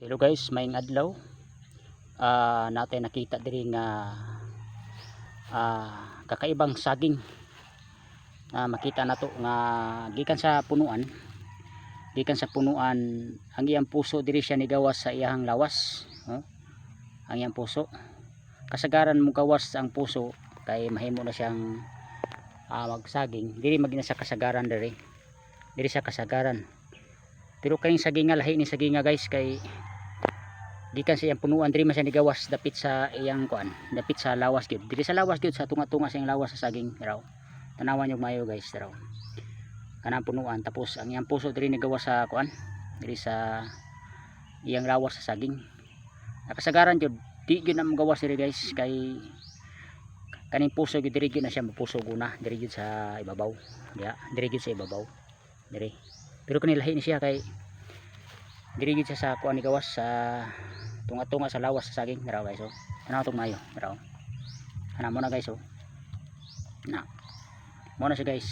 Hello guys, maayong adlaw. Natin nakita diri nga kakaibang saging. Makita nato nga gikan sa punuan. Gikan sa punuan ang iyang puso diri siya nigawas sa iyang lawas. Ang iyang puso. Kasagaran mo gawas ang puso kay mahimo na siyang magsaging. Diri magina sa kasagaran diri. Diri sa kasagaran. Pero kayong saginga lahi ni saginga guys kay gikan sa iyang punuan diri man siya nigawas dapit sa iyang kuan, dapit sa lawas gyud. Diri sa lawas gyud sa tunga-tunga sa iyang lawas sa saging raw. Tanawan niyo mayo guys raw. Kanang punuan tapos ang iyang puso diri nigawas sa kuan, diri sa iyang lawas sa saging. Nakasagaran gyud di gyud na magawas diri guys kay kaning puso gyud diri gyud na siya mapuso guna, diri gyud sa ibabaw. Diri gyud sa ibabaw. Diri. Pero kani lahi ni siya kay diri gyud siya sa kuan ni gawas sa tunga-tunga sa lawas sa saging raw guys. Tanaw tong mayo raw. Ana mo na guys na. Mo na siya guys.